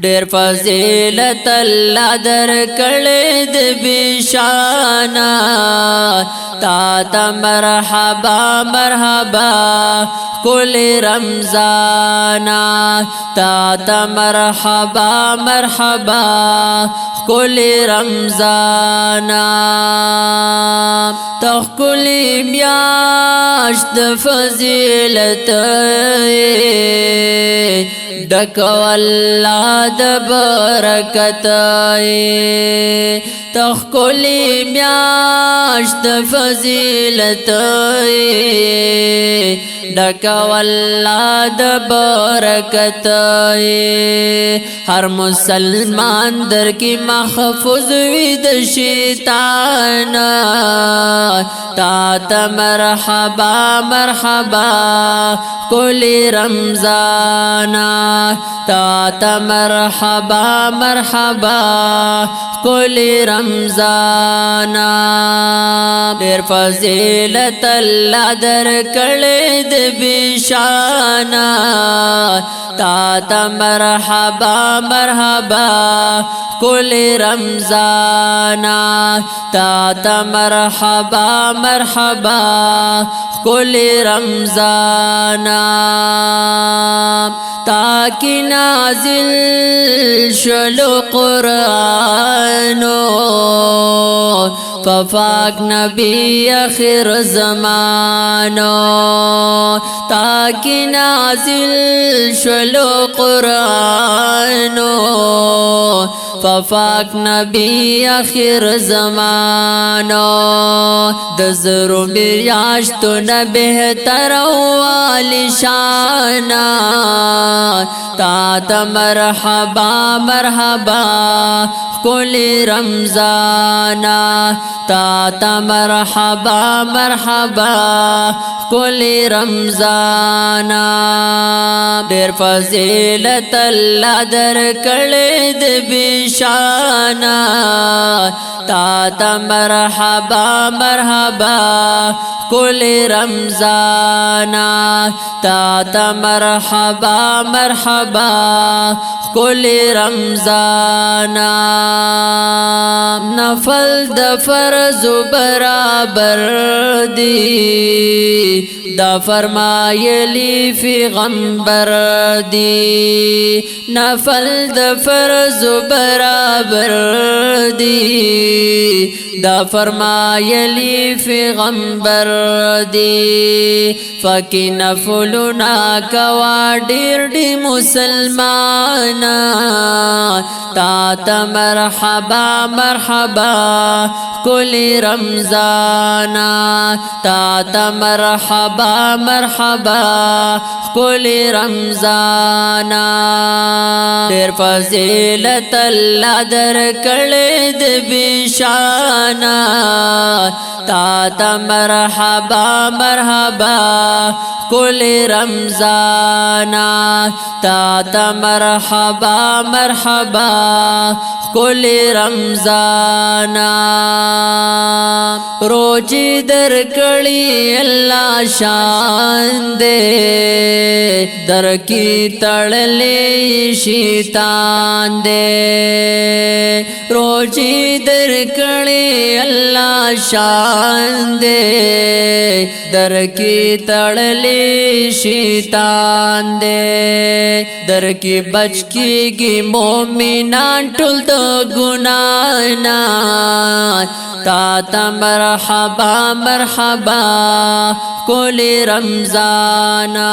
ډېر فضیلت الله درکړې د بشانا تا ته مرحبا مرحبا کل رمضانا تا ته مرحبا مرحبا کل رمضانا تخکل میاشت فضیلت ډکو الله د برکت تخکل میاشت فضیلت ډکو الله د برکت هر مسلمان در کی محفوظ وي د شیطان تا ته مرحبا مرحبا کل رمضانا تا ته مرحبا مرحبا کل رمضانا ډېر فضیلت الله درکړې د بشانا تا ته مرحبا مرحبا کل رمضانا تا ته مرحبا مرحبا کل رمضانا تاکی نازل شلو قرآنو ففاق نبی آخر زمانو تاکی نازل شلو قرآنو ففاق نبی آخر زمانو دزرو میاشتو نبہتر والی شانا تا ته مرحبا مرحبا کل رمضانا تا ته مرحبا مرحبا کل رمضانا ډېر فضیلت الله درکړې د بشانا تا ته مرحبا مرحبا کل رمضانا تا ته مرحبا مرحبا کل رمضانا نفل د فرض برابر دی دا فرمایلی پیغمبر دی نفل د فرض برابر دی دا فرمایلی پیغمبر دی فکی نفلنا کوا ډیر دی مسلمانا تا ته مرحبا مرحبا کل رمضانا تا ته مرحبا مرحبا کل رمضانا ډېر فضیلت الله درکړې د بشانا تا ته مرحبا مرحبا کل رمضانا تا ته مرحبا مرحبا کل رمضانا روزی درکړی الله شان دے در کی تړلې شیطان دے روزی درکړی الله شان دے در کی تړلې شیطان دے در کی بچ کیږي مومنان ټول د ګناه نه تا ته مرحبا مرحبا کل رمضانا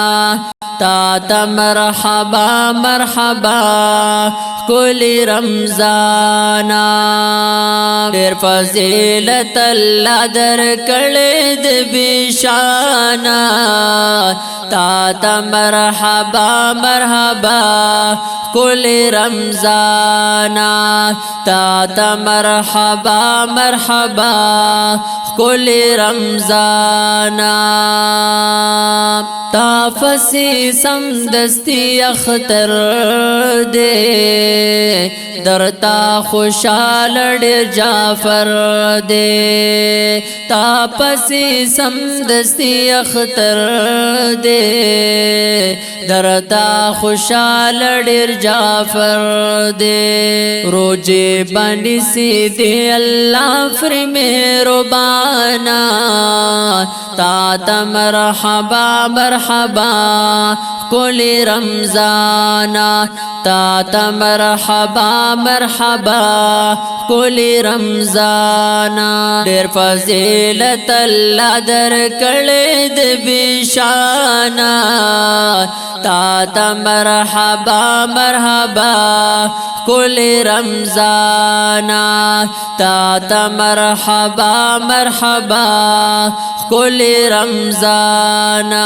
تا ته مرحبا مرحبا کل رمضانا ډېر فضیلت الله درکړې د بشانا تا ته مرحبا مرحبا کل رمضانا تا ته مرحبا مرحبا کل رمضانا تا فسی سمدستی اختر دے درتا خوشال ډیر جعفر دے تا پسی سمدستی اختر دے درتا خوشال ډیر جعفر دے روجے بانی سی دے اللہ فر مہربانا تا تا مرحبا مرحبا کولی رمضانا تا تا مرحبا مرحبا کولی رمضانا دیر فضیلت اللہ در کڑید بشانا تا تا مرحبا مرحبا کولی رمضانا تا تا مرحبا مرحبا کولی رمضانا